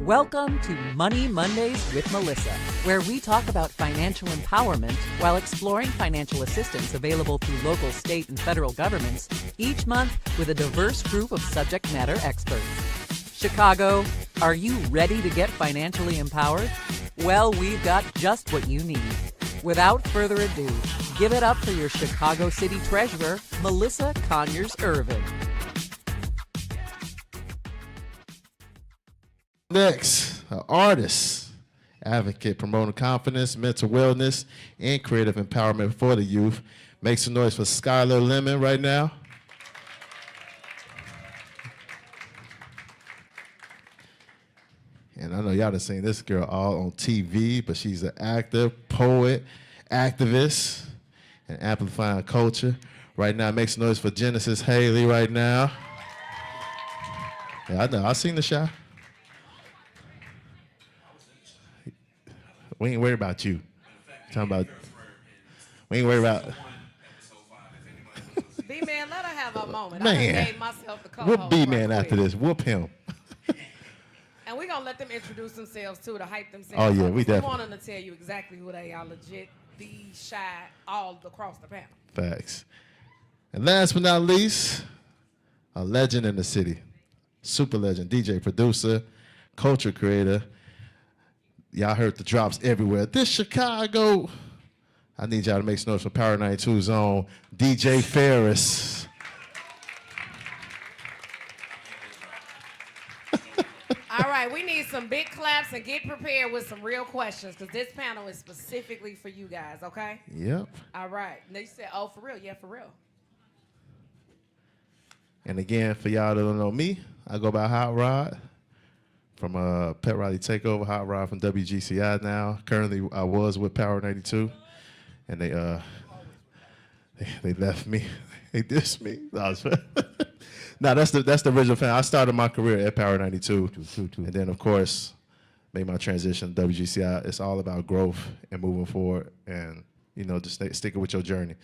Welcome to Money Mondays with Melissa, where we talk about financial empowerment while exploring financial assistance available through local, state, and federal governments each month with a diverse group of subject matter experts. Chicago, are you ready to get financially empowered? Well, we've got just what you need. Without further ado, give it up for your Chicago City Treasurer, Melissa Conyears-Ervin. Next, an artist, advocate promoting confidence, mental wellness, and creative empowerment for the youth. Make some noise for Skylar Lemon right now. And I know y'all done seen this girl all on TV, but she's an actor, poet, activist, and amplifying culture. Right now, make some noise for Genesis Haley right now. Yeah, I know, I seen the shot. We ain't worried about you. We ain't worried about. B-Man, let her have a moment. Man. I just made myself the co-host. Whoop B-Man after this. Whoop him. And we're going to let them introduce themselves, too, to hype themselves Oh, yeah, up. we definitely. want them to tell you exactly who they are, legit, be shy, all across the panel. Facts. And last but not least, a legend in the city. Super legend, DJ, producer, culture creator. Y'all heard the drops everywhere. This Chicago. I need y'all to make some noise for Power 92's own DJ Ferris. All right, we need some big claps and get prepared with some real questions because this panel is specifically for you guys, okay? Yep. All right. Now you said, oh, for real? Yeah, for real. And again, for y'all that don't know me, I go by Hot Rod. From Pet Rally Takeover, Hot Rod from WGCI now. Currently, I was with Power 92, and they left me. They dissed me. No, that's the original fan. I started my career at Power 92, and then of course made my transition to WGCI. It's all about growth and moving forward, and just sticking with your journey.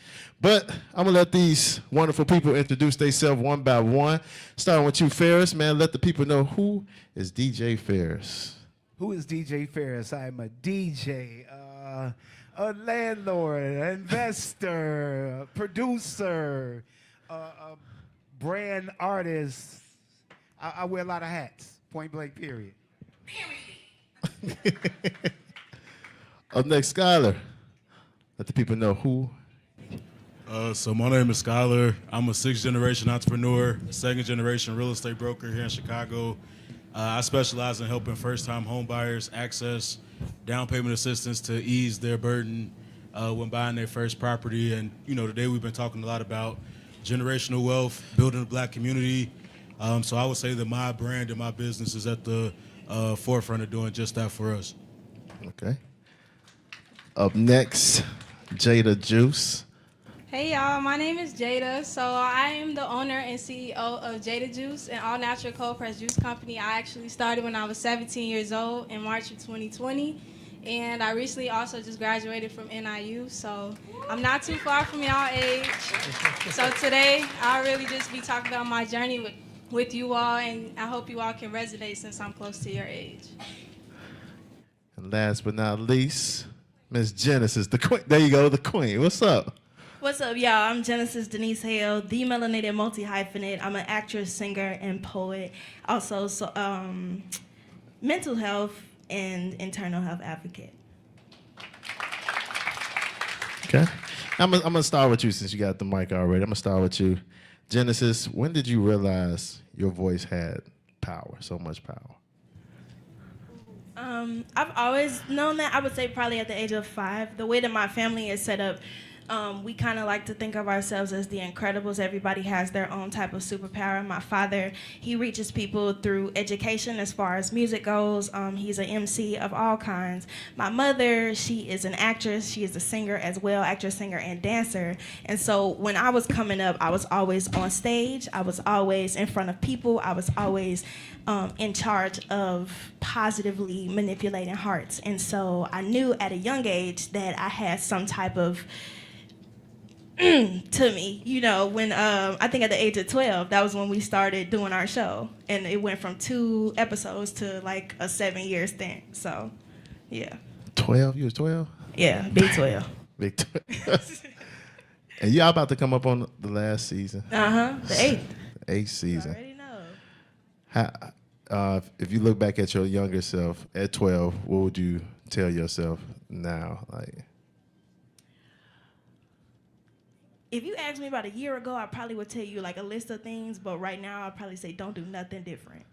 But I'm gonna let these wonderful people introduce themselves one by one. Starting with you, Ferris, man. Let the people know who is DJ Ferris. Who is DJ Ferris? I'm a DJ, a landlord, an investor, a producer, a brand artist. I wear a lot of hats, point blank, period. Up next, Skylar. Let the people know who. So my name is Skylar. I'm a 6th-generation entrepreneur, 2nd-generation real estate broker here in Chicago. I specialize in helping first-time home buyers access down payment assistance to ease their burden when buying their first property. And today we've been talking a lot about generational wealth, building a Black community. So I would say that my brand and my business is at the forefront of doing just that for us. Okay. Up next, Jada Juice. Hey y'all, my name is Jada. So I am the owner and CEO of Jada Juice, an all-natural cold-pressed juice company. I actually started when I was 17 years old in March of 2020. And I recently also just graduated from NIU, so I'm not too far from y'all age. So today, I'll really just be talking about my journey with you all, and I hope you all can resonate since I'm close to your age. And last but not least, Miss Genesis, the queen. There you go, the queen. What's up? What's up, y'all? I'm Genesis Denise Hale, the melanated multi-hyphenate. I'm an actress, singer, and poet. Also, mental health and internal health advocate. Okay. I'm gonna start with you since you got the mic already. I'm gonna start with you. Genesis, when did you realize your voice had power, so much power? I've always known that. I would say probably at the age of 5. The way that my family is set up, we kind of like to think of ourselves as the Incredibles. Everybody has their own type of superpower. My father, he reaches people through education as far as music goes. He's an MC of all kinds. My mother, she is an actress. She is a singer as well, actress, singer, and dancer. And so when I was coming up, I was always on stage. I was always in front of people. I was always in charge of positively manipulating hearts. And so I knew at a young age that I had some type of to me. You know, when I think at the age of 12, that was when we started doing our show, and it went from 2 episodes to like a 7-year stint. So, yeah. 12? You was 12? Yeah, big 12. Big 12. And y'all about to come up on the last season. The 8th. The 8th season. I already know. If you look back at your younger self at 12, what would you tell yourself now? Like, if you asked me about a year ago, I probably would tell you like a list of things, but right now I'd probably say don't do nothing different.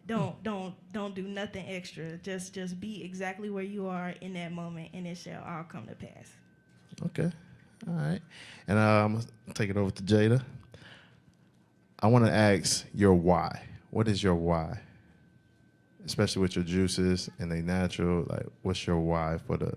Don't do nothing extra. Just be exactly where you are in that moment, and it shall all come to pass. okay. All right. And I'm take it over to Jada. I want to ask your why. What is your why? Especially with your juices and they natural. Like, what's your why for the...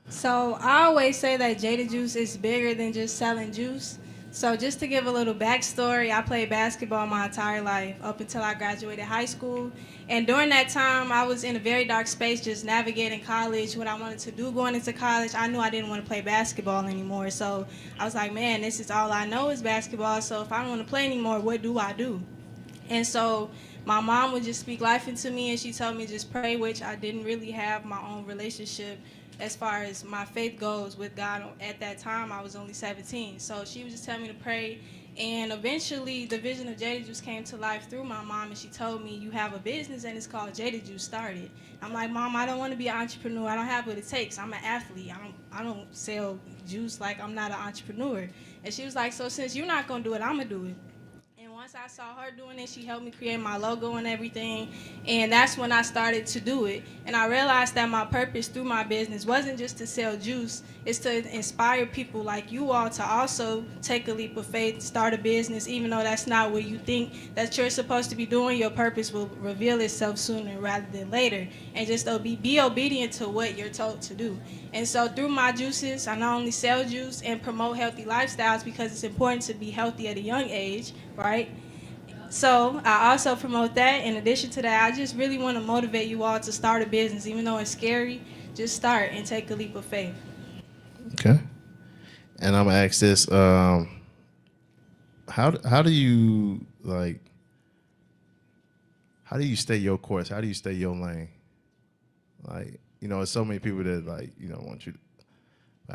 So I always say that Jada Juice is bigger than just selling juice. So just to give a little backstory, I played basketball my entire life up until I graduated high school. And during that time, I was in a very dark space, just navigating college, what I wanted to do going into college. I knew I didn't want to play basketball anymore. So I was like, man, this is all I know is basketball. So if I don't want to play anymore, what do I do? And so my mom would just speak life into me, and she told me just pray, which I didn't really have my own relationship as far as my faith goes with God. At that time, I was only 17. So she was just telling me to pray. And eventually, the vision of Jada Juice came to life through my mom, and she told me, you have a business, and it's called Jada Juice Started. I'm like, Mom, I don't want to be an entrepreneur. I don't have what it takes. I'm an athlete. I don't sell juice like I'm not an entrepreneur. And she was like, so since you're not going to do it, I'm going to do it. Once I saw her doing it, she helped me create my logo and everything, and that's when I started to do it. And I realized that my purpose through my business wasn't just to sell juice, it's to inspire people like you all to also take a leap of faith, start a business, even though that's not what you think that you're supposed to be doing. Your purpose will reveal itself sooner rather than later, and just be obedient to what you're told to do. And so through my juices, I not only sell juice and promote healthy lifestyles because it's important to be healthy at a young age, right? So I also promote that. In addition to that, I just really want to motivate you all to start a business. Even though it's scary, just start and take a leap of faith. Okay. And I'm going to ask this, how do you, like, how do you stay your course? How do you stay your lane? Like, you know, there's so many people that, like, you know, want you to,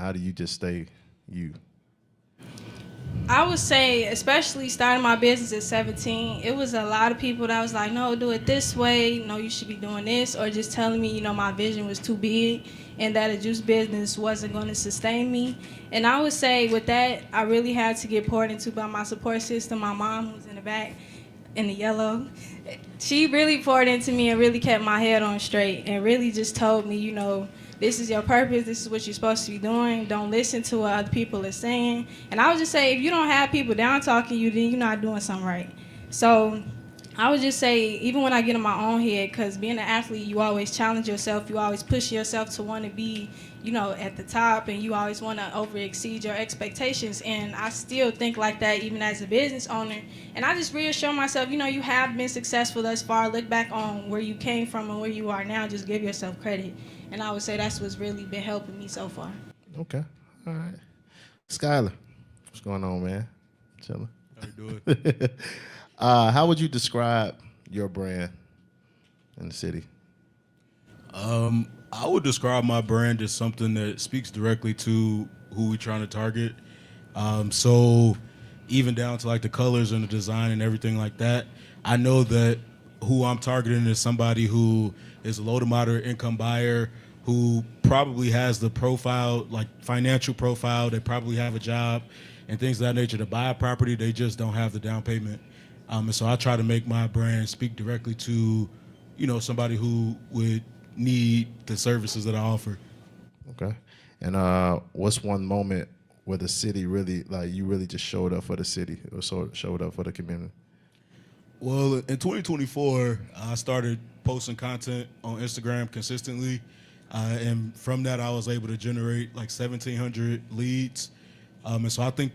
how do you just stay you? I would say, especially starting my business at 17, it was a lot of people that was like, no, do it this way. No, you should be doing this. Or just telling me, you know, my vision was too big and that a juice business wasn't going to sustain me. And I would say with that, I really had to get poured into by my support system. My mom, who's in the back in the yellow, she really poured into me and really kept my head on straight and really just told me, you know, this is your purpose. This is what you're supposed to be doing. Don't listen to what other people are saying. And I would just say, if you don't have people down talking you, then you're not doing something right. So I would just say, even when I get in my own head, because being an athlete, you always challenge yourself. You always push yourself to want to be, you know, at the top, and you always want to over-exceed your expectations. And I still think like that even as a business owner. And I just reassure myself, you know, you have been successful thus far. Look back on where you came from and where you are now. Just give yourself credit. And I would say that's what's really been helping me so far. Okay. All right. Skylar, what's going on, man? Chilling. How you doing? How would you describe your brand in the city? I would describe my brand as something that speaks directly to who we're trying to target. So even down to like the colors and the design and everything like that, I know that who I'm targeting is somebody who is a low to moderate income buyer who probably has the profile, like financial profile. They probably have a job and things of that nature to buy a property. They just don't have the down payment. And so I try to make my brand speak directly to, you know, somebody who would need the services that I offer. Okay. And what's one moment where the city really, like, you really just showed up for the city or showed up for the community? Well, in 2024, I started posting content on Instagram consistently. And from that, I was able to generate like 1,700 leads. And so I think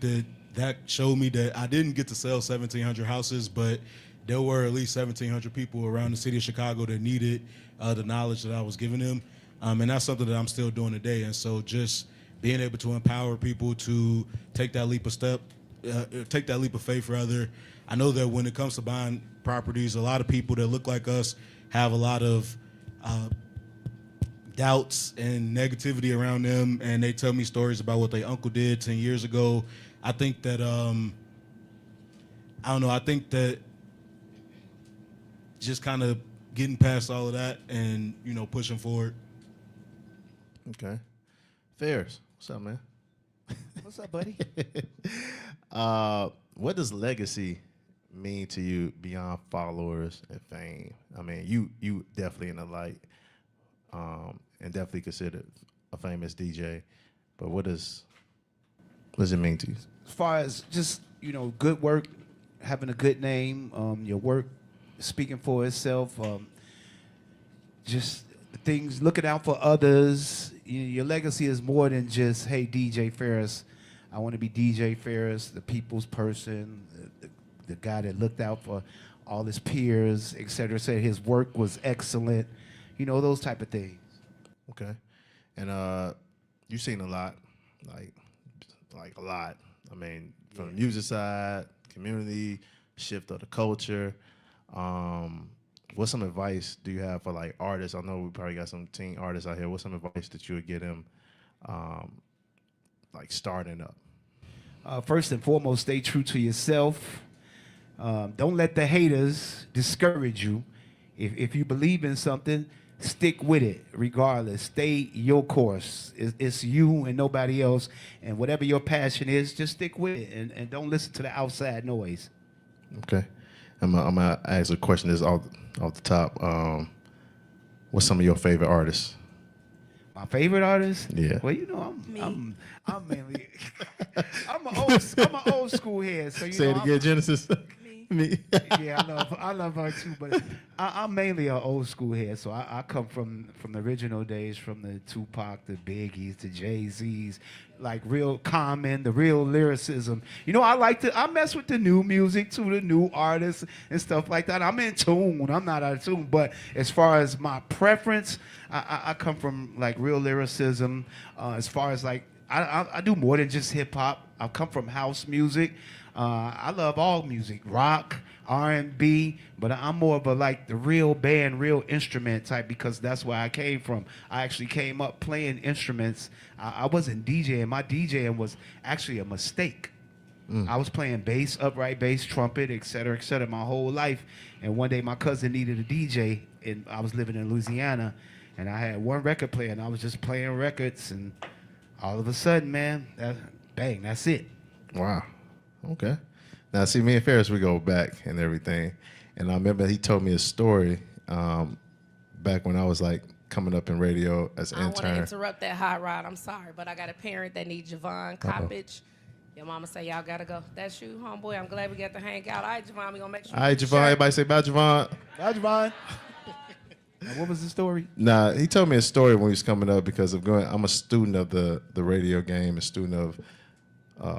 that showed me that I didn't get to sell 1,700 houses, but there were at least 1,700 people around the city of Chicago that needed the knowledge that I was giving them. And that's something that I'm still doing today. And so just being able to empower people to take that leap of faith rather. I know that when it comes to buying properties, a lot of people that look like us have a lot of doubts and negativity around them, and they tell me stories about what their uncle did 10 years ago. I think that, I think that just kind of getting past all of that and, pushing forward. Okay. Fairs, what's up, man? What's up, buddy? What does legacy mean to you beyond followers and fame? I mean, you definitely in the light, and definitely considered a famous DJ. But what does it mean to you? As far as just, good work, having a good name, your work speaking for itself, just things, looking out for others. Your legacy is more than just, hey, DJ Ferris, I want to be DJ Ferris, the people's person, the guy that looked out for all his peers, et cetera, said his work was excellent, those type of things. Okay. And you've seen a lot, like a lot. I mean, from the music side, community, shift of the culture. What's some advice do you have for like artists? I know we probably got some teen artists out here. What's some advice that you would give them, like starting up? First and foremost, stay true to yourself. Don't let the haters discourage you. If you believe in something, stick with it regardless. Stay your course. It's you and nobody else. And whatever your passion is, just stick with it and don't listen to the outside noise. Okay. I'm gonna ask a question that's off the top. What's some of your favorite artists? My favorite artist? Yeah. Well, I'm mainly I'm an old school head. So Say it again, Genesis. Me. Yeah, I love her too, but I'm mainly an old school head. So I come from the original days, from the Tupac, the Biggies, the Jay-Z's, like real Common, the real lyricism. I mess with the new music too, the new artists and stuff like that. I'm in tune. I'm not out of tune, but as far as my preference, I come from like real lyricism. As far as like I do more than just hip hop. I come from house music. I love all music, rock, R&B, but I'm more of a like the real band, real instrument type because that's where I came from. I actually came up playing instruments. I wasn't DJing. My DJing was actually a mistake. I was playing bass, upright bass, trumpet, et cetera, my whole life. And one day my cousin needed a DJ, and I was living in Louisiana, and I had one record player, and I was just playing records, and all of a sudden, man, bang, that's it. Wow. Okay. Now, see, me and Ferris, we go back and everything. And I remember he told me a story back when I was like coming up in radio as an intern. I want to interrupt that hot rod. I'm sorry, but I got a parent that needs Javon Coppage. Your mama say y'all got to go. That's you, homeboy. I'm glad we got to hang out. All right, Javon, we going to make sure. All right, Javon. Everybody say bye, Javon. Bye, Javon. Now, what was the story? Nah, he told me a story when he was coming up because I'm a student of the radio game, a student of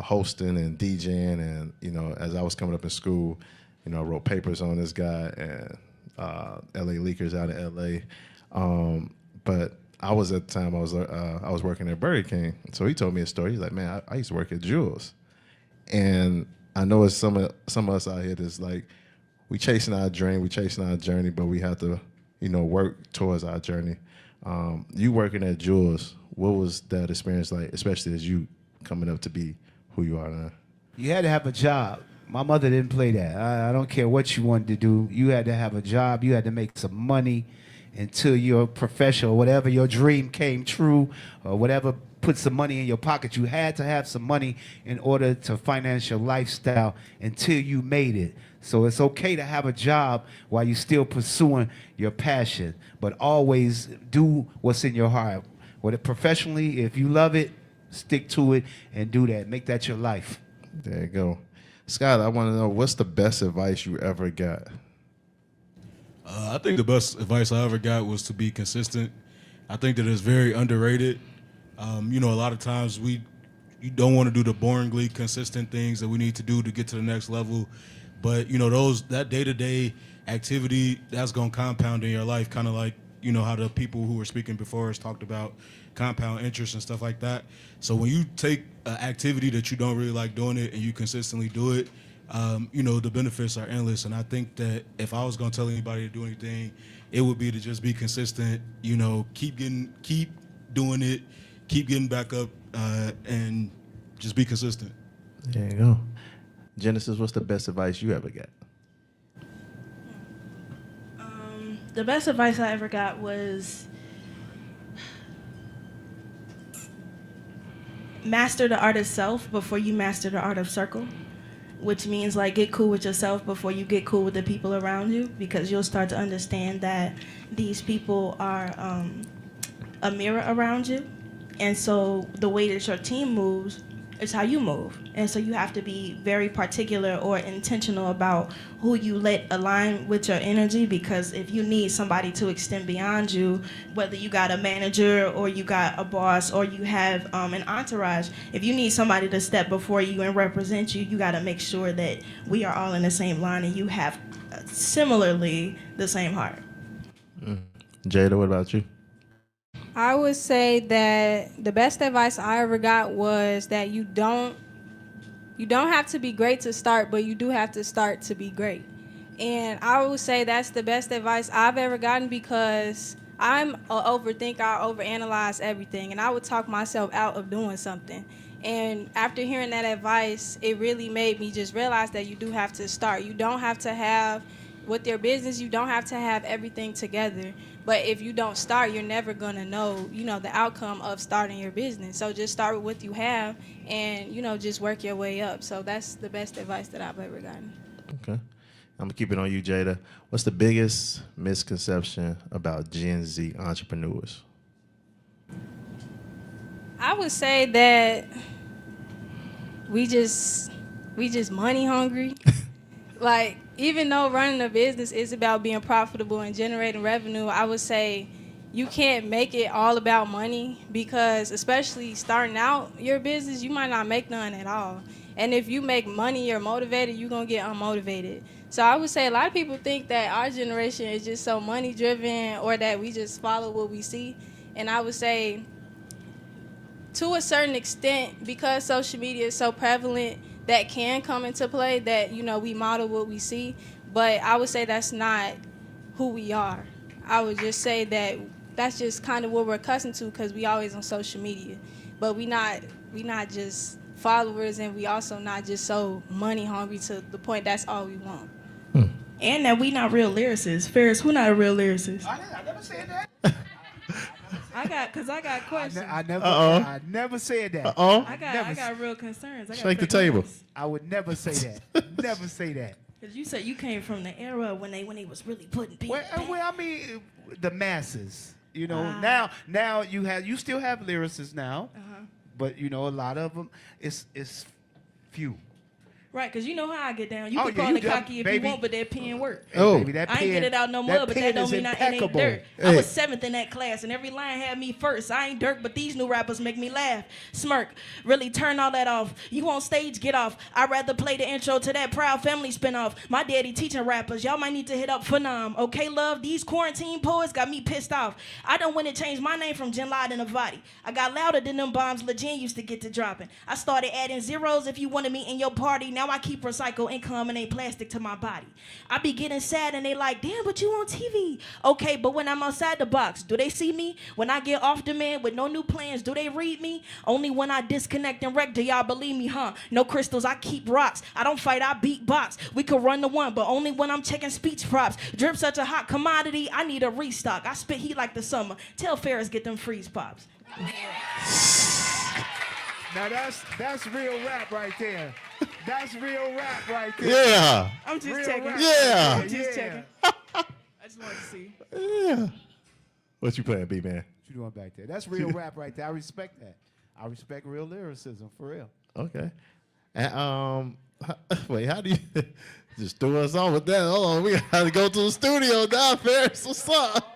hosting and DJing, and as I was coming up in school, I wrote papers on this guy and LA Leakers out of LA, but I was at the time I was working at Burger King, so he told me a story. He's like, man, I used to work at Jules, and I know it's some of us out here that's like we chasing our dream, we chasing our journey, but we have to work towards our journey. You working at Jules, what was that experience like, especially as you coming up to be who you are now? You had to have a job. My mother didn't play that. I don't care what you wanted to do. You had to have a job. You had to make some money until your profession or whatever your dream came true or whatever put some money in your pocket. You had to have some money in order to finance your lifestyle until you made it. So it's okay to have a job while you're still pursuing your passion, but always do what's in your heart. Whether professionally, if you love it, stick to it and do that. Make that your life. There you go. Scott, I want to know, what's the best advice you ever got? I think the best advice I ever got was to be consistent. I think that it's very underrated. A lot of times you don't want to do the boringly consistent things that we need to do to get to the next level. But, that day-to-day activity, that's going to compound in your life, kind of like you know, how the people who were speaking before us talked about compound interest and stuff like that. So when you take an activity that you don't really like doing it and you consistently do it, you know, the benefits are endless. And I think that if I was going to tell anybody to do anything, it would be to just be consistent, you know, keep doing it, keep getting back up, and just be consistent. There you go. Genesis, what's the best advice you ever got? The best advice I ever got was master the art of self before you master the art of circle, which means like get cool with yourself before you get cool with the people around you, because you'll start to understand that these people are a mirror around you. And so the way that your team moves is how you move. And so you have to be very particular or intentional about who you let align with your energy, because if you need somebody to extend beyond you, whether you got a manager or you got a boss or you have an entourage, if you need somebody to step before you and represent you, you got to make sure that we are all in the same line and you have similarly the same heart. Jada, what about you? I would say that the best advice I ever got was that you don't have to be great to start, but you do have to start to be great. And I would say that's the best advice I've ever gotten, because I'm an overthinker. I overanalyze everything, and I would talk myself out of doing something. And after hearing that advice, it really made me just realize that you do have to start. You don't have to have, with your business, you don't have to have everything together. But if you don't start, you're never going to know, you know, the outcome of starting your business. So just start with what you have and, you know, just work your way up. So that's the best advice that I've ever gotten. Okay. I'm going to keep it on you, Jada. What's the biggest misconception about Gen Z entrepreneurs? I would say that we just money hungry. Like, even though running a business is about being profitable and generating revenue, I would say you can't make it all about money, because especially starting out your business, you might not make none at all. And if you make money, you're motivated, you're going to get unmotivated. So I would say a lot of people think that our generation is just so money driven, or that we just follow what we see. And I would say to a certain extent, because social media is so prevalent, that can come into play, that, you know, we model what we see. But I would say that's not who we are. I would just say that that's just kind of what we're accustomed to, because we always on social media. But we not just followers, and we also not just so money hungry to the point that's all we want. And that we not real lyricists. Ferris, who not a real lyricist? I never said that. I got questions. I never said that. I got real concerns. Shake the table. I would never say that. Never say that. Because you said you came from the era when they was really putting people Well, I mean, the masses. You know, now you still have lyricists now, but you know, a lot of them it's few. Right, because you know how I get down. You can call it cocky if you want, but that pen work. Oh, baby, that I ain't pen, get it out no mud, but that don't mean I ain't dirt. Hey. I was 7th in that class, and every line had me first. I ain't dirt, but these new rappers make me laugh. Smirk, really turn all that off. You on stage, get off. I'd rather play the intro to that Proud Family spinoff. My daddy teaching rappers. Y'all might need to hit up Phenom. Okay, love, these quarantine poets got me pissed off. I done went and changed my name from Jen Laden to Navati. I got louder than them bombs LeGen used to get to dropping. I started adding zeros if you wanted me in your party. Now I keep recycling income and ain't plastic to my body. I be getting sad and they like, damn, but you on TV. Okay, but when I'm outside the box, do they see me? When I get off demand with no new plans, do they read me? Only when I disconnect and wreck do y'all believe me, huh? No crystals, I keep rocks. I don't fight, I beat box. We could run the one, but only when I'm checking speech props. Drip such a hot commodity, I need a restock. I spit heat like the summer. Tell Ferris get them freeze pops. Now that's real rap right there. That's real rap right there. Yeah. I'm just Real checking. rap. Yeah. I'm just checking. I just wanted to see. Yeah. What you playing, B-Man? What you doing back there? That's real rap right there. I respect that. I respect real lyricism, for real. Okay. And wait, how do you just threw us on with that? Hold on, we gotta go to the studio now, Ferris. What's up?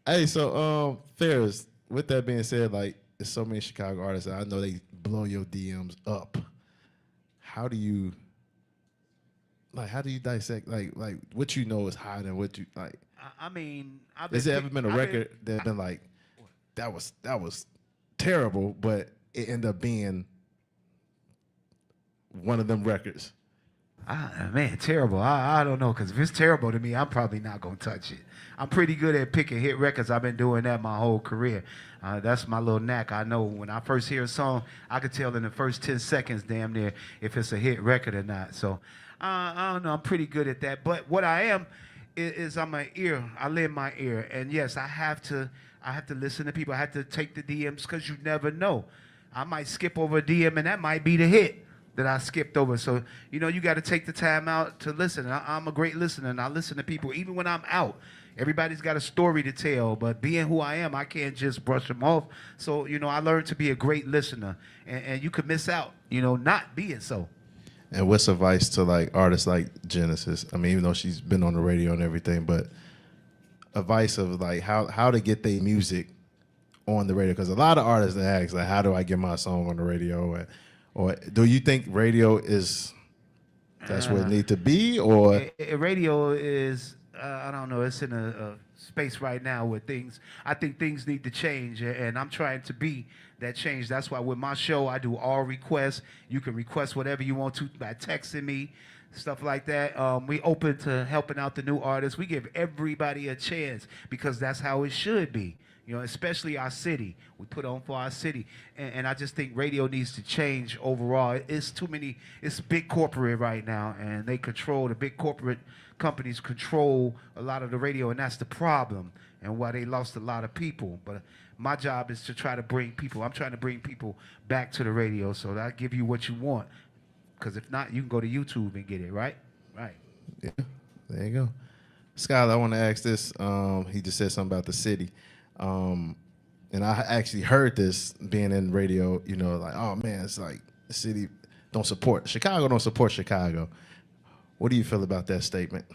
Hey, so Ferris, with that being said, like, there's so many Chicago artists, I know they blow your DMs up. How do you like how do you dissect like what you know is hot and what you like? I mean, Has there ever been a record that been like that was terrible, but it ended up being one of them records? Man, terrible. I don't know, because if it's terrible to me, I'm probably not going to touch it. I'm pretty good at picking hit records. I've been doing that my whole career. That's my little knack. I know when I first hear a song, I could tell in the first 10 seconds, damn near, if it's a hit record or not. So I don't know. I'm pretty good at that. But what I am is I'm an ear. I lend my ear. And yes, I have to listen to people. I have to take the DMs because you never know. I might skip over a DM, and that might be the hit that I skipped over. So, you know, you got to take the time out to listen. I'm a great listener, and I listen to people even when I'm out. Everybody's got a story to tell, but being who I am, I can't just brush them off. So, you know, I learned to be a great listener, and you could miss out, you know, not being so. And what's advice to like artists like Genesis? I mean, even though she's been on the radio and everything, but advice of like how to get their music on the radio, because a lot of artists they ask like, how do I get my song on the radio? Or do you think radio is that's what it need to be? Or radio is I don't know. It's in a space right now where I think things need to change, and I'm trying to be that change. That's why with my show, I do all requests. You can request whatever you want to by texting me, stuff like that. We open to helping out the new artists. We give everybody a chance because that's how it should be. You know, especially our city. We put on for our city. And I just think radio needs to change overall. It's too many, it's big corporate right now, and they control, the big corporate companies control a lot of the radio, and that's the problem and why they lost a lot of people. But my job is to try to bring people, I'm trying to bring people back to the radio, so that I give you what you want. Because if not, you can go to YouTube and get it, right? Right. Yeah, there you go. Skylar, I want to ask this. He just said something about the city. And I actually heard this being in radio, you know, like, oh man, it's like the city Chicago don't support Chicago. What do you feel about that statement?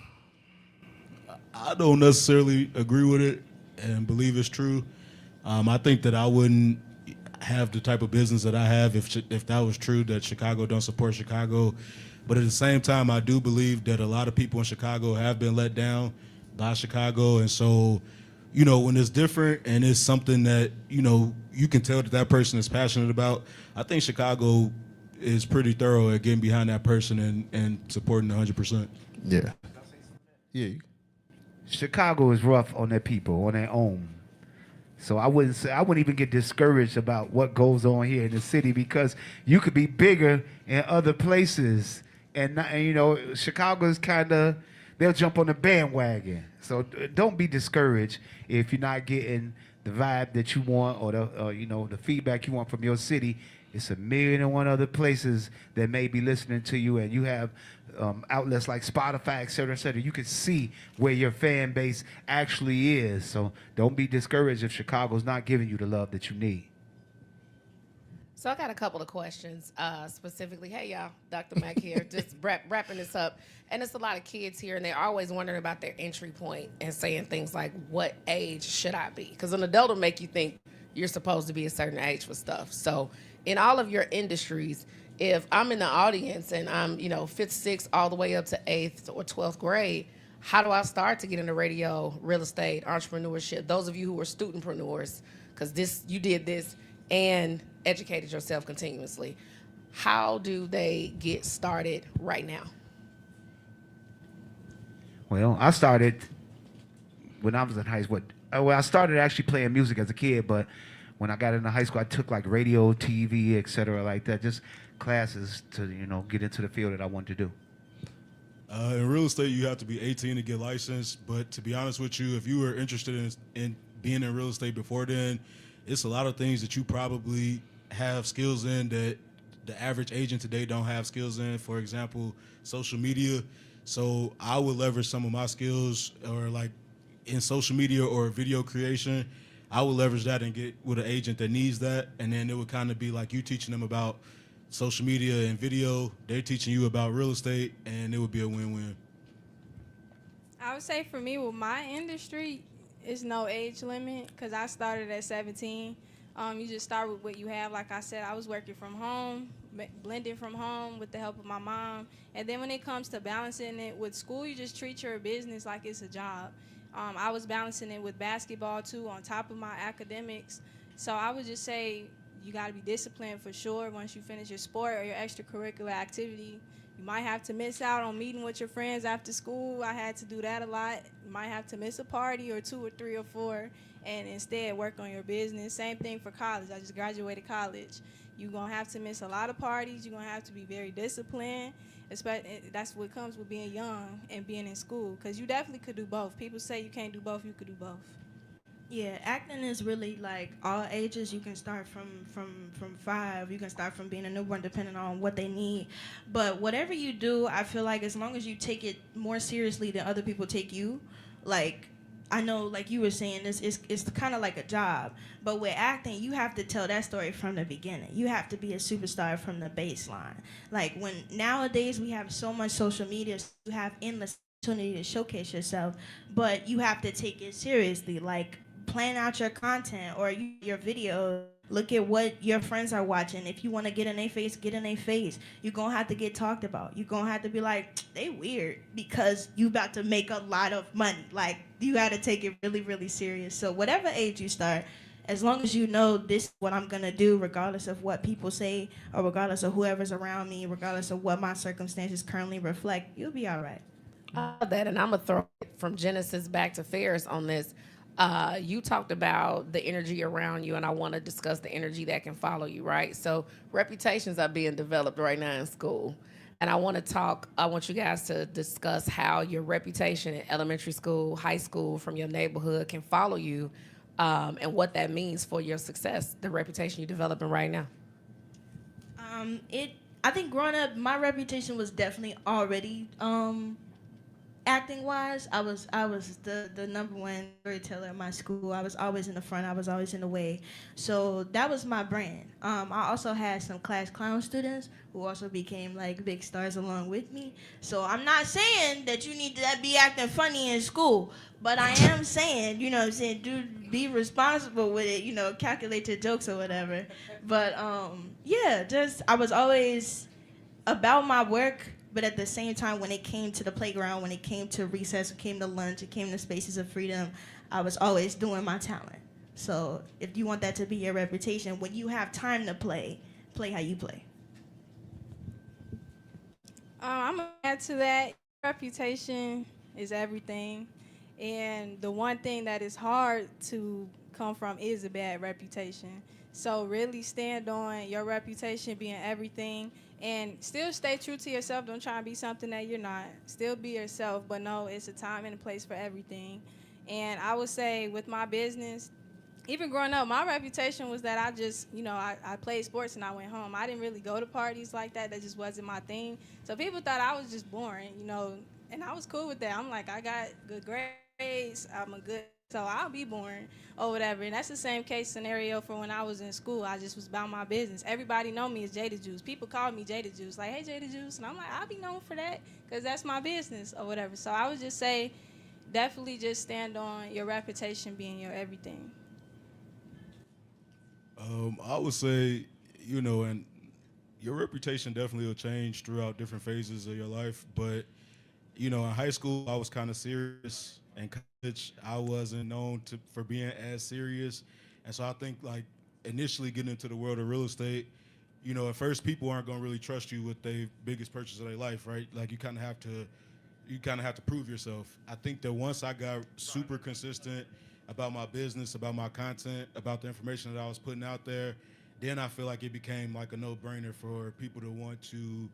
I don't necessarily agree with it and believe it's true. I think that I wouldn't have the type of business that I have if that was true, that Chicago don't support Chicago. But at the same time, I do believe that a lot of people in Chicago have been let down by Chicago. And so, you know, when it's different and it's something that, you know, you can tell that that person is passionate about, I think Chicago is pretty thorough at getting behind that person and supporting 100%. Yeah. Yeah. Chicago is rough on their people, on their own. So I wouldn't even get discouraged about what goes on here in the city, because you could be bigger in other places. And you know, Chicago's kind of, they'll jump on the bandwagon. So don't be discouraged if you're not getting the vibe that you want, or the you know, the feedback you want from your city. It's 1,000,001 other places that may be listening to you, and you have outlets like Spotify, et cetera, et cetera. You can see where your fan base actually is. So don't be discouraged if Chicago's not giving you the love that you need. So I got a couple of questions, specifically. Hey, y'all, Dr. Mack here, just wrapping this up. And it's a lot of kids here, and they're always wondering about their entry point and saying things like, what age should I be? Because an adult will make you think you're supposed to be a certain age for stuff. So in all of your industries, if I'm in the audience and I'm, you know, 5th, 6th, all the way up to 8th or 12th grade, how do I start to get into radio, real estate, entrepreneurship? Those of you who are studentpreneurs, because you did this and educated yourself continuously. How do they get started right now? Well, I started when I was in high school. Well, I started actually playing music as a kid, but when I got into high school, I took like radio, TV, et cetera, like that, just classes to, you know, get into the field that I wanted to do. In real estate, you have to be 18 to get licensed. But to be honest with you, if you were interested in being in real estate before then, it's a lot of things that you probably have skills in that the average agent today don't have skills in. For example, social media. So I would leverage some of my skills, or like in social media or video creation. I would leverage that and get with an agent that needs that. And then it would kind of be like you teaching them about social media and video. They're teaching you about real estate, and it would be a win-win. I would say for me, with my industry, it's no age limit, because I started at 17. You just start with what you have. Like I said, I was working from home, blending from home with the help of my mom. And then when it comes to balancing it with school, you just treat your business like it's a job. I was balancing it with basketball too on top of my academics. So I would just say you got to be disciplined for sure once you finish your sport or your extracurricular activity. You might have to miss out on meeting with your friends after school. I had to do that a lot. You might have to miss a party or 2 or 3 or 4 and instead work on your business. Same thing for college. I just graduated college. You're going to have to miss a lot of parties. You're going to have to be very disciplined. That's what comes with being young and being in school, because you definitely could do both. People say you can't do both. You could do both. Yeah, acting is really like all ages. You can start from 5. You can start from being a newborn, depending on what they need. But whatever you do, I feel like as long as you take it more seriously than other people take you, like I know, like you were saying, it's kind of like a job. But with acting, you have to tell that story from the beginning. You have to be a superstar from the baseline. Like when nowadays we have so much social media, so you have endless opportunity to showcase yourself, but you have to take it seriously. Like plan out your content or your videos. Look at what your friends are watching. If you want to get in their face, get in their face. You're going to have to get talked about. You're going to have to be like, they weird, because you about to make a lot of money. Like, you got to take it really, really serious. So whatever age you start, as long as you know this is what I'm going to do, regardless of what people say or regardless of whoever's around me, regardless of what my circumstances currently reflect, you'll be all right. I love that, and I'm going to throw it from Genesis back to Ferris on this. You talked about the energy around you, and I want to discuss the energy that can follow you, right? So reputations are being developed right now in school. And I want you guys to discuss how your reputation in elementary school, high school, from your neighborhood can follow you, and what that means for your success, the reputation you're developing right now. I think growing up, my reputation was definitely already acting wise. I was the number one storyteller in my school. I was always in the front. I was always in the way. So that was my brand. I also had some class clown students who also became like big stars along with me. So I'm not saying that you need to be acting funny in school, but I am saying, you know what I'm saying, be responsible with it, calculate your jokes or whatever. But I was always about my work. But at the same time, when it came to the playground, when it came to recess, it came to lunch, it came to spaces of freedom, I was always doing my talent. So if you want that to be your reputation, when you have time to play how you play. I'm going to add to that. Reputation is everything. And the one thing that is hard to come from is a bad reputation. So really stand on your reputation being everything. And still stay true to yourself. Don't try and be something that you're not. Still be yourself, but know it's a time and a place for everything. And I would say with my business, even growing up, my reputation was that I just, I played sports and I went home. I didn't really go to parties like that. That just wasn't my thing. So people thought I was just boring, and I was cool with that. I'm like, I got good grades. So I'll be boring or whatever. And that's the same case scenario for when I was in school. I just was about my business. Everybody know me as Jada Juice. People call me Jada Juice, like, hey, Jada Juice. And I'm like, I'll be known for that because that's my business or whatever. So I would just say definitely just stand on your reputation being your everything. I would say, and your reputation definitely will change throughout different phases of your life. But, in high school, I was kind of serious. In college, I wasn't known for being as serious. And so I think, like, initially getting into the world of real estate, at first people aren't going to really trust you with their biggest purchase of their life, right? Like, you kind of have to prove yourself. I think that once I got super consistent about my business, about my content, about the information that I was putting out there, then I feel like it became like a no-brainer for people to want to,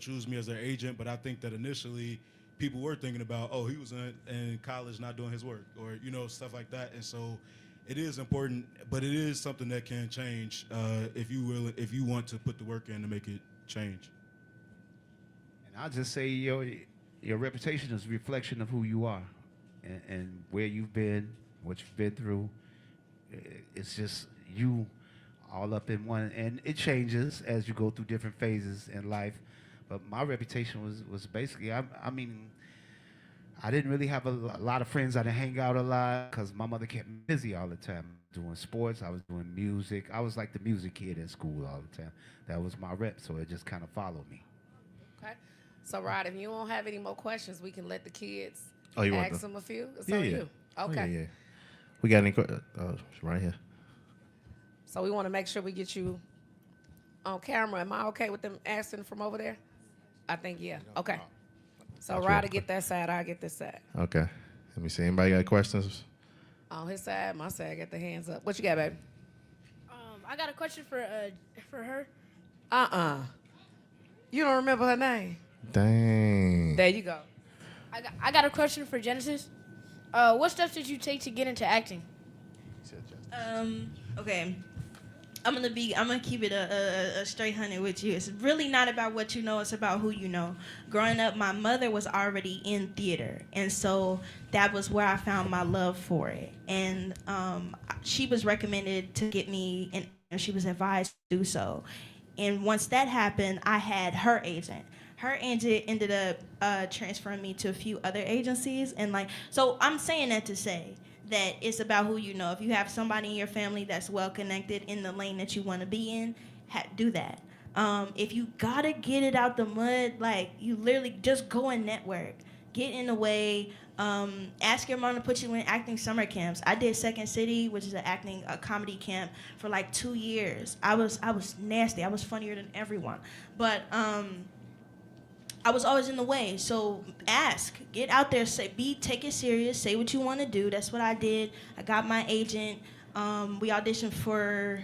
choose me as their agent. But I think that initially people were thinking about, oh, he was in college not doing his work, or, stuff like that. And so it is important, but it is something that can change if you want to put the work in to make it change. And I'll just say your reputation is a reflection of who you are and where you've been, what you've been through. It's just you all up in one, and it changes as you go through different phases in life. But my reputation was basically, I I didn't really have a lot of friends. I didn't hang out a lot because my mother kept me busy all the time. Doing sports, I was doing music. I was like the music kid at school all the time. That was my rep, so it just kind of followed me. Okay. So, Rod, if you don't have any more questions, we can let the kids you want ask the- them a few. It's Yeah, on yeah. you. Okay. Oh, yeah. We got any questions? Right here. So we want to make sure we get you on camera. Am I okay with them asking from over there? I think, yeah. Okay. So Rod will get that side, I'll get this side. Okay. Let me see. Anybody got questions? On his side, my side, get the hands up. What you got, baby? I got a question for her. You don't remember her name? Dang. There you go. I got a question for Genesis. What steps did you take to get into acting? Okay. I'm gonna keep it a straight hundred with you. It's really not about what you know, it's about who you know. Growing up, my mother was already in theater, and so that was where I found my love for it. And she was recommended to get me, and she was advised to do so. And once that happened, I had her agent. Her agent ended up transferring me to a few other agencies, and so I'm saying that to say that it's about who you know. If you have somebody in your family that's well connected in the lane that you want to be in, do that. If you gotta get it out the mud, you literally just go and network. Get in the way. Ask your mom to put you in acting summer camps. I did Second City, which is a comedy camp, for 2 years. I was nasty. I was funnier than everyone, but I was always in the way. So ask, get out there, take it serious, say what you want to do. That's what I did. I got my agent. We auditioned for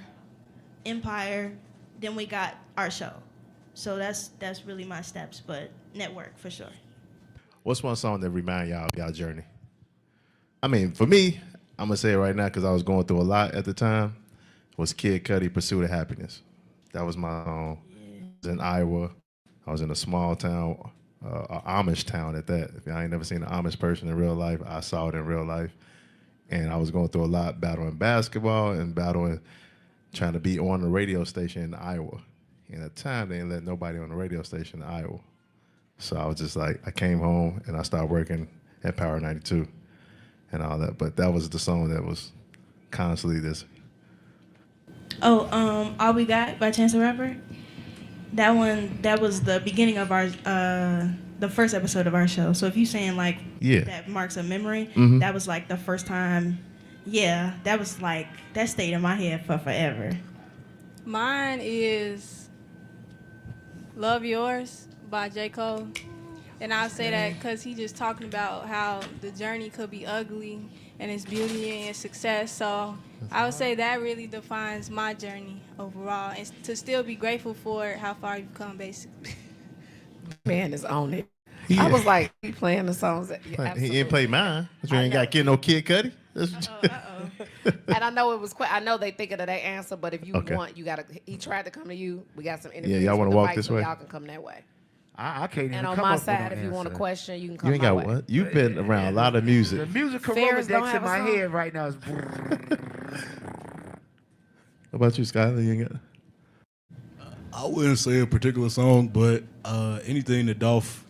Empire. Then we got our show. So that's really my steps, but network for sure. What's one song that remind y'all of y'all journey? I mean, for me, I'm gonna say it right now because I was going through a lot at the time. Was Kid Cudi, "Pursuit of Happiness"? That was my song. I was in Iowa. I was in a small town, an Amish town at that. If I ain't never seen an Amish person in real life, I saw it in real life. And I was going through a lot, battling basketball and trying to be on the radio station in Iowa. And at the time, they didn't let nobody on the radio station in Iowa. So I was just I came home and I started working at Power 92 and all that. But that was the song that was constantly this. All We Got by Chance the Rapper. That was the beginning of our the first episode of our show. So if you're saying that marks a memory, that was the first time. Yeah, that was that stayed in my head for forever. Mine is Love Yours by J. Cole. And I'll say that because he just talking about how the journey could be ugly and its beauty and its success. So I would say that really defines my journey overall, and to still be grateful for how far you've come, basically. Man is on it. Yeah. I was he playing the songs. He ain't play mine. You ain't got to get no Kid Cudi. And I know it was quick. I know they thinking of that answer, but if you want, you gotta. He tried to come to you. We got some interviews. Yeah, y'all want to walk this way? Y'all can come that way. I can't even And on come my up with side, an if you want a answer. question, you can come You ain't my got way. what? You've been around a lot of music. The musical Ferris don't Rolodex have in a my song? head right now is. What about you, Skyler? You ain't got. I wouldn't say a particular song, but anything that Dolph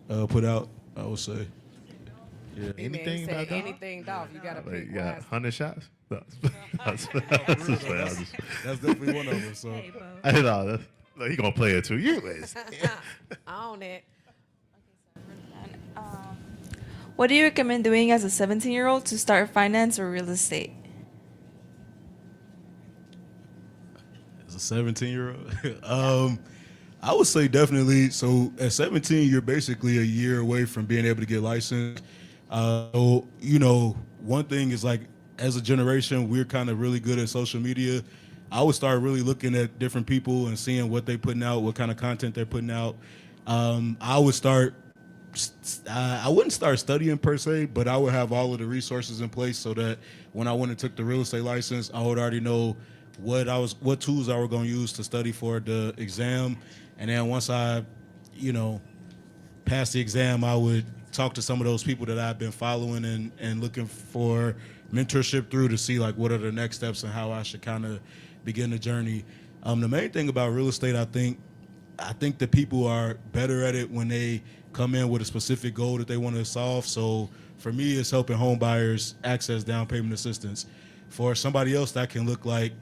put out, I would say. Yeah. Anything Man, about that? Anything, Dolph. You gotta pick You got one. 100 shots? No. That's definitely one of them. So I know. He gonna play it too. You is. On it. What do you recommend doing as a 17-year-old to start finance or real estate? as a 17-year-old, I would say definitely. So at 17, you're basically a year away from being able to get licensed. So, one thing is as a generation, we're kind of really good at social media. I would start really looking at different people and seeing what they're putting out, what kind of content they're putting out. I wouldn't start studying per se, but I would have all of the resources in place so that when I went and took the real estate license, I would already know what tools I were going to use to study for the exam. And then once I, passed the exam, I would talk to some of those people that I've been following and looking for mentorship through to see what are the next steps and how I should kind of begin the journey. The main thing about real estate, I think that people are better at it when they come in with a specific goal that they want to solve. So for me, it's helping home buyers access down payment assistance. For somebody else, that can look like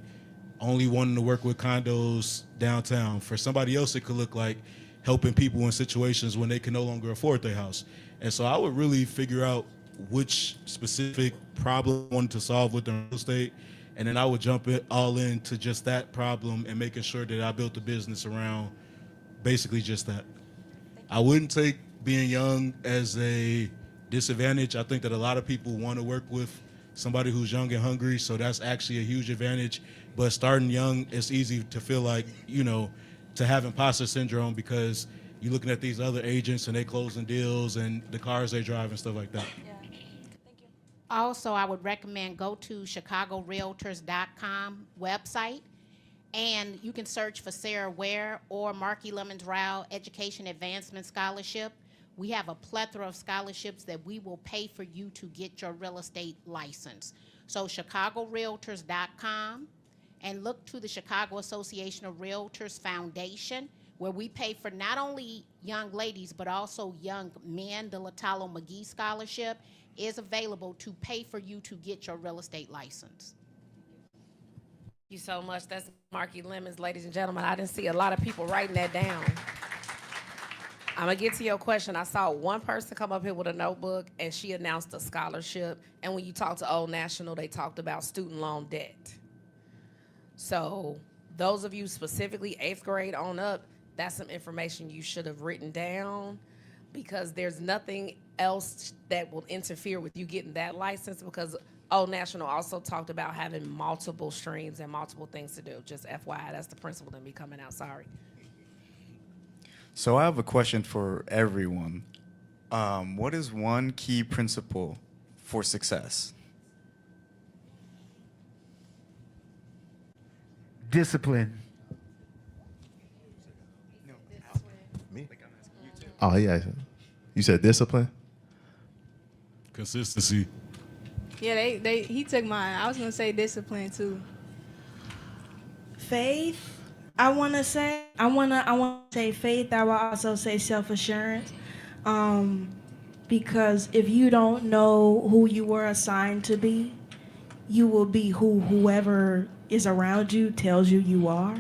only wanting to work with condos downtown. For somebody else, it could look like helping people in situations when they can no longer afford their house. And so I would really figure out which specific problem I wanted to solve within real estate, and then I would jump it all into just that problem and making sure that I built a business around basically just that. I wouldn't take being young as a disadvantage. I think that a lot of people want to work with somebody who's young and hungry, so that's actually a huge advantage. But starting young, it's easy to feel like, to have imposter syndrome because you're looking at these other agents and they closing deals and the cars they drive and stuff like that. Yeah. Thank you. Also, I would recommend go to chicagorealtors.com website, and you can search for Sarah Ware or Marky Lemons Rao Education Advancement Scholarship. We have a plethora of scholarships that we will pay for you to get your real estate license. So chicagorealtors.com, and look to the Chicago Association of Realtors Foundation, where we pay for not only young ladies, but also young men. The Latalo McGee Scholarship is available to pay for you to get your real estate license. Thank you so much. That's Marky Lemons, ladies and gentlemen. I didn't see a lot of people writing that down. I'm going to get to your question. I saw one person come up here with a notebook, and she announced a scholarship. And when you talked to Old National, they talked about student loan debt. So those of you specifically 8th grade on up, that's some information you should have written down, because there's nothing else that will interfere with you getting that license, because Old National also talked about having multiple streams and multiple things to do. Just FYI, that's the principal in me coming out. Sorry. So I have a question for everyone. What is one key principle for success? Discipline. Me? Oh, yeah. You said discipline? Consistency. Yeah, he took mine. I was gonna say discipline too. Faith. I wanna say faith. I will also say self-assurance. Because if you don't know who you were assigned to be, you will be whoever is around you tells you you are.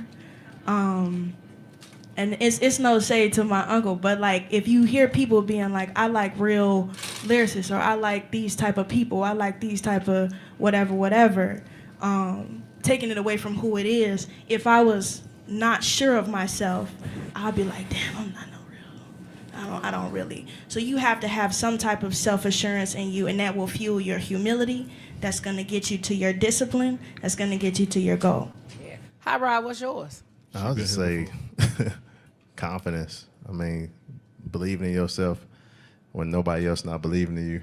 And it's no shade to my uncle, but like if you hear people being like, I like real lyricists, or I like these type of people, I like these type of whatever, taking it away from who it is. If I was not sure of myself, I'd be like, damn, I'm not no real. I don't really. So you have to have some type of self-assurance in you, and that will fuel your humility. That's going to get you to your discipline. That's going to get you to your goal. Yeah. Hi, Rob. What's yours? I would just say confidence. I mean, believing in yourself when nobody else not believing in you.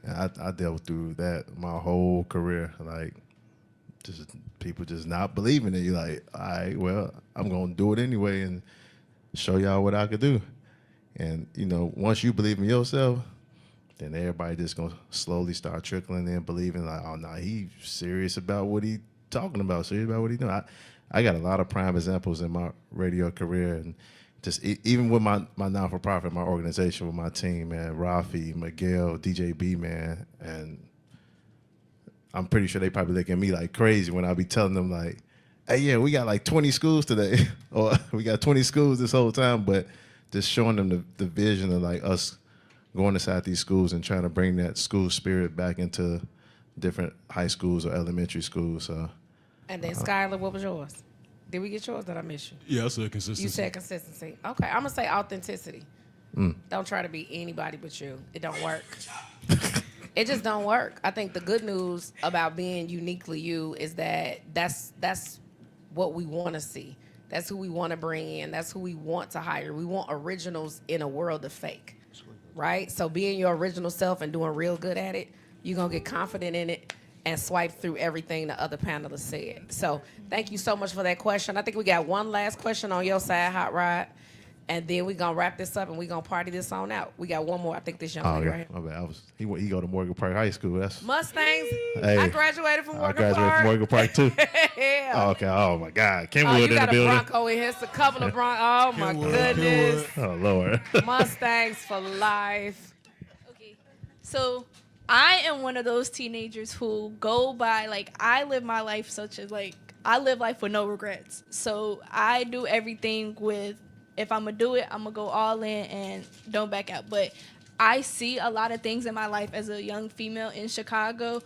I dealt through that my whole career. Like, just people just not believing in you. Like, all right, well, I'm going to do it anyway and show y'all what I could do. And, once you believe in yourself, then everybody just going to slowly start trickling in, believing like, oh, no, he's serious about what he talking about, serious about what he doing. I got a lot of prime examples in my radio career, and just even with my non-for-profit, my organization, with my team, man, Rafi, Miguel, DJ B, man, and I'm pretty sure they probably look at me like crazy when I be telling them like, hey, yeah, we got like 20 schools today, or we got 20 schools this whole time, but just showing them the vision of like us going inside these schools and trying to bring that school spirit back into different high schools or elementary schools. So. And then Skylar, what was yours? Did we get yours? Did I miss you? Yeah, I said consistency. You said consistency. Okay, I'm gonna say authenticity. Don't try to be anybody but you. It don't work. It just don't work. I think the good news about being uniquely you is that that's what we want to see. That's who we want to bring in. That's who we want to hire. We want originals in a world of fake, right? So being your original self and doing real good at it, you're gonna get confident in it and swipe through everything the other panelists said. So thank you so much for that question. I think we got one last question on your side, Hot Rod. And then we're going to wrap this up and we're going to party this on out. We got one more. I think this young Oh, lady yeah. right here. My bad. He go to Morgan Park High School. That's Mustangs. Hey. I graduated from I Morgan graduated Park. from Morgan Park, too. Yeah. Oh, okay. Oh, my God. Oh, Kenwood you in the got a building. Bronco in here. It's a couple of Broncos. Oh, my Kenwood, goodness. Oh, Lord. Mustangs for life. Okay. So I am one of those teenagers who go by, like, I live my life such as, like, I live life with no regrets. So I do everything with, if I'm going to do it, I'm going to go all in and don't back out. But I see a lot of things in my life as a young female in Chicago.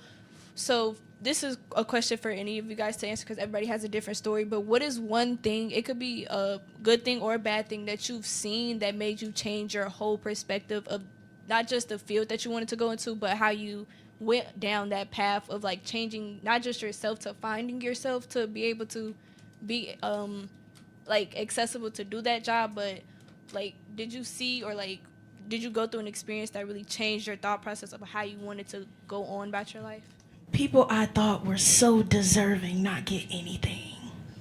So this is a question for any of you guys to answer because everybody has a different story. But what is one thing, it could be a good thing or a bad thing, that you've seen that made you change your whole perspective of not just the field that you wanted to go into, but how you went down that path of, like, changing not just yourself to finding yourself to be able to be like accessible to do that job? But, like, did you see or, like, did you go through an experience that really changed your thought process of how you wanted to go on about your life? People I thought were so deserving not get anything.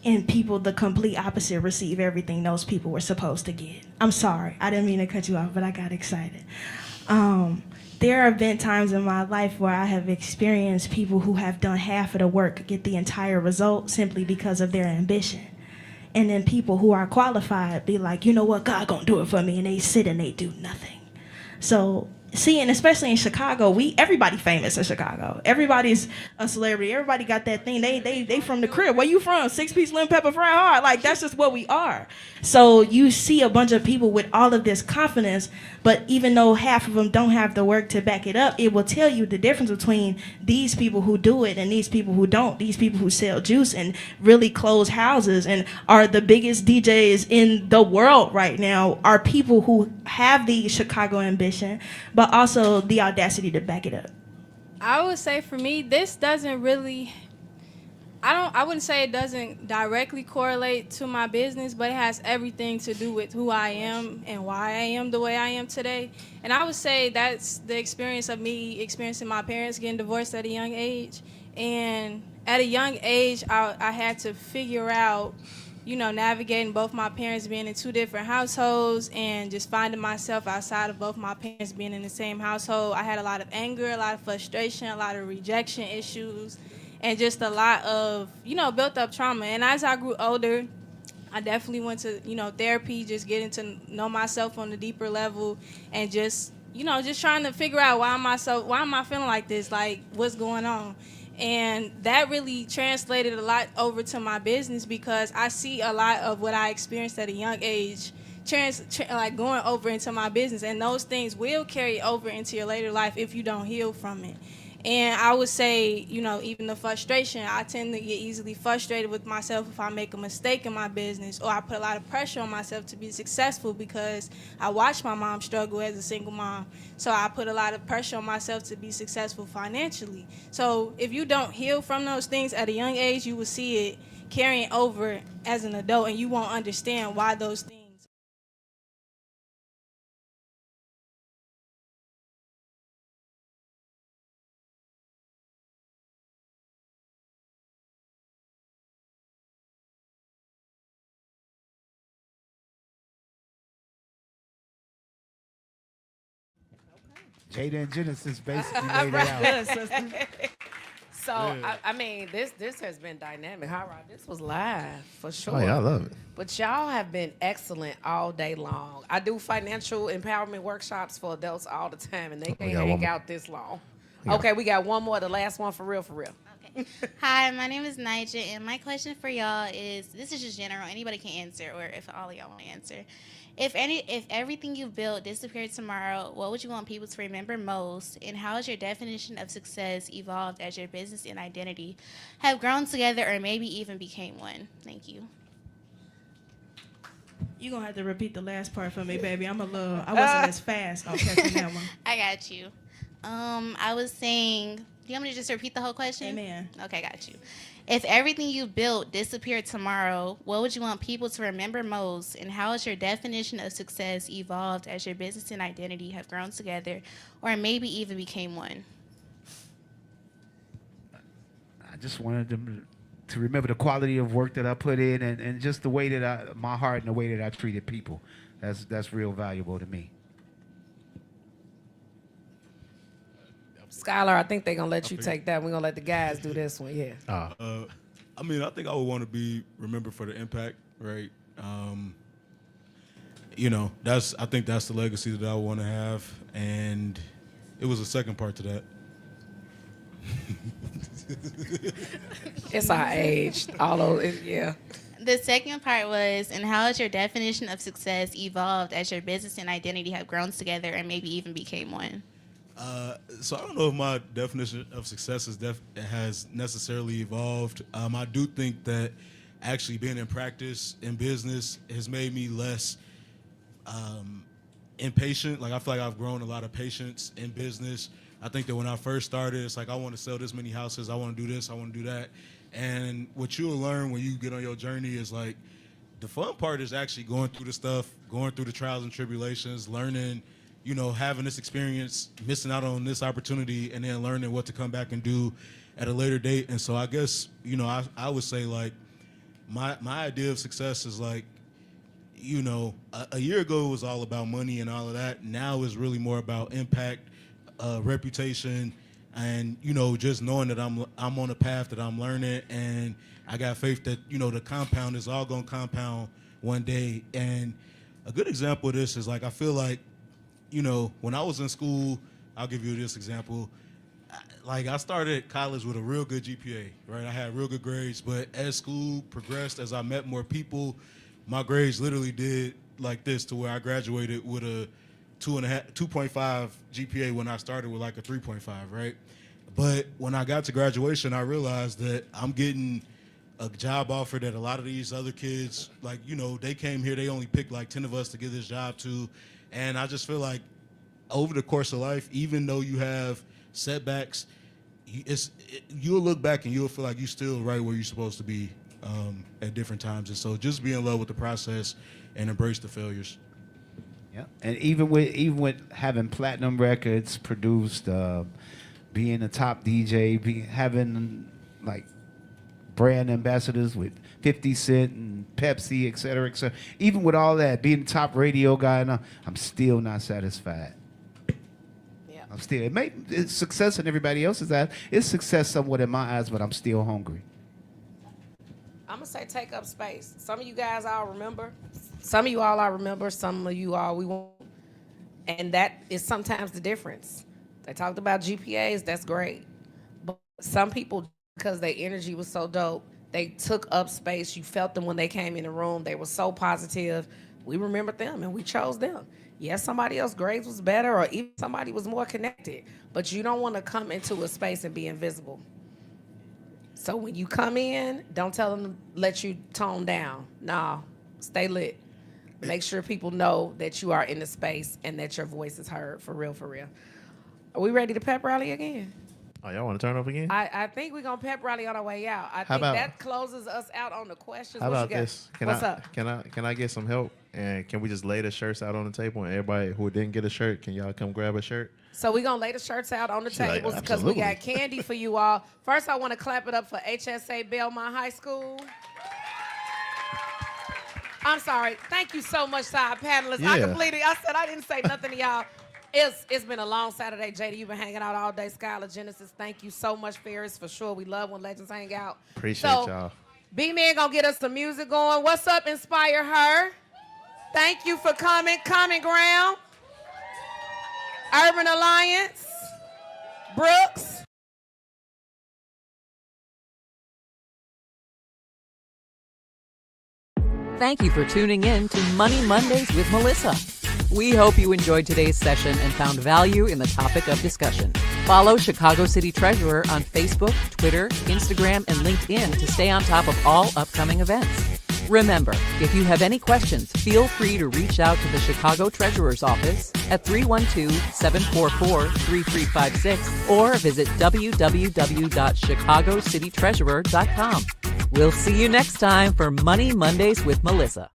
And people the complete opposite receive everything those people were supposed to get. I'm sorry. I didn't mean to cut you off, but I got excited. There have been times in my life where I have experienced people who have done half of the work get the entire result simply because of their ambition. And then people who are qualified be like, you know what, God gonna do it for me, and they sit and they do nothing. So, see, and especially in Chicago, everybody famous in Chicago. Everybody's a celebrity. Everybody got that thing. They from the crib. Where you from? 6-piece lemon pepper fried hard. Like, that's just what we are. So you see a bunch of people with all of this confidence, but even though half of them don't have the work to back it up, it will tell you the difference between these people who do it and these people who don't. These people who sell juice and really close houses and are the biggest DJs in the world right now are people who have the Chicago ambition, but also the audacity to back it up. I would say for me, this doesn't really, I wouldn't say it doesn't directly correlate to my business, but it has everything to do with who I am and why I am the way I am today. And I would say that's the experience of me experiencing my parents getting divorced at a young age. And at a young age, I had to figure out, you know, navigating both my parents being in two different households and just finding myself outside of both my parents being in the same household. I had a lot of anger, a lot of frustration, a lot of rejection issues, and just a lot of, you know, built up trauma. And as I grew older, I definitely went to, you know, therapy, just getting to know myself on a deeper level and just, you know, just trying to figure out why am I feeling like this? Like, what's going on? And that really translated a lot over to my business because I see a lot of what I experienced at a young age like going over into my business. And those things will carry over into your later life if you don't heal from it. And I would say, you know, even the frustration, I tend to get easily frustrated with myself if I make a mistake in my business or I put a lot of pressure on myself to be successful because I watched my mom struggle as a single mom. So I put a lot of pressure on myself to be successful financially. So if you don't heal from those things at a young age, you will see it carrying over as an adult and you won't understand why those things. Jada and Genesis basically laid it out. So, I mean, this has been dynamic. Hot Rod, this was live for sure. Oh, yeah, I love it. But y'all have been excellent all day long. I do financial empowerment workshops for adults all the time, and they can't hang out this long. Yeah. Okay, we got one more, the last one for real, for real. Okay. Hi, my name is Nigel, and my question for y'all is, this is just general, anybody can answer, or if all of y'all want to answer. If everything you've built disappeared tomorrow, what would you want people to remember most, and how has your definition of success evolved as your business and identity have grown together or maybe even became one? Thank you. You're going to have to repeat the last part for me, baby. I wasn't as fast on catching that one. I got you. I was saying, do you want me to just repeat the whole question? Amen. Okay, got you. If everything you built disappeared tomorrow, what would you want people to remember most, and how has your definition of success evolved as your business and identity have grown together, or maybe even became one? I just wanted them to remember the quality of work that I put in, and just the way that my heart and the way that I treated people. That's real valuable to me. Skylar, I think they're going to let you take that. We're going to let the guys do this one, yeah. I mean, I think I would want to be remembered for the impact, right? I think that's the legacy that I want to have, and it was a second part to that. It's our age, all those, yeah. The second part was, and how has your definition of success evolved as your business and identity have grown together and maybe even became one? So I don't know if my definition of success has necessarily evolved. I do think that actually being in practice in business has made me less impatient. Like, I feel like I've grown a lot of patience in business. I think that when I first started, it's like, I want to sell this many houses, I want to do this, I want to do that. And what you'll learn when you get on your journey is, like, the fun part is actually going through the stuff, going through the trials and tribulations, learning, having this experience, missing out on this opportunity, and then learning what to come back and do at a later date. And so I guess, I would say, like, my idea of success is, like, a year ago it was all about money and all of that. Now it's really more about impact, reputation, and just knowing that I'm on a path that I'm learning, and I got faith that the compound is all gonna compound one day. And a good example of this is, like, I feel like when I was in school, I'll give you this example. I started college with a real good GPA, right? I had real good grades, but as school progressed, as I met more people, my grades literally did like this, to where I graduated with a 2.5 GPA when I started with like a 3.5, right? But when I got to graduation, I realized that I'm getting a job offer that a lot of these other kids, like, they came here, they only picked like 10 of us to give this job to. And I just feel like over the course of life, even though you have setbacks, you'll look back and you'll feel like you're still right where you're supposed to be at different times. And so just be in love with the process and embrace the failures. Yeah, and even with having platinum records produced, being a top DJ, having like brand ambassadors with 50 Cent and Pepsi, et cetera, et cetera. Even with all that, being a top radio guy, I'm still not satisfied. Yeah, it's success in everybody else's eyes. It's success somewhat in my eyes, but I'm still hungry. I'm going to say take up space. Some of you guys all remember. Some of you all I remember. Some of you all we won't. And that is sometimes the difference. They talked about GPAs. That's great. But some people, because their energy was so dope, they took up space. You felt them when they came in the room. They were so positive. We remembered them and we chose them. Yes, somebody else's grades was better, or even somebody was more connected. But you don't want to come into a space and be invisible. So when you come in, don't tell them to let you tone down. No, stay lit. Make sure people know that you are in the space and that your voice is heard, for real, for real. Are we ready to pep rally again? Oh, y'all want to turn up again? I think we're going to pep rally on our way out. I think that closes us out on the questions. How about this? What's up? Can I get some help? And can we just lay the shirts out on the table, and everybody who didn't get a shirt, can y'all come grab a shirt? So we're going to lay the shirts out on the tables because we got candy for you all. First, I want to clap it up for HSA Belmont High School. I'm sorry. Thank you so much to our panelists. Yeah. I said I didn't say nothing to y'all. It's been a long Saturday. Jada, you've been hanging out all day. Skylar, Genesis, thank you so much, Ferris, for sure. We love when legends hang out. Appreciate y'all. B-Man gonna get us some music going. What's up, Inspire Her? Thank you for coming. Common Ground. Urban Alliance. Brooks. Thank you for tuning in to Money Mondays with Melissa. We hope you enjoyed today's session and found value in the topic of discussion. Follow Chicago City Treasurer on Facebook, Twitter, Instagram, and LinkedIn to stay on top of all upcoming events. Remember, if you have any questions, feel free to reach out to the Chicago Treasurer's Office at 312-744-3356 or visit www.chicagocitytreasurer.com. We'll see you next time for Money Mondays with Melissa.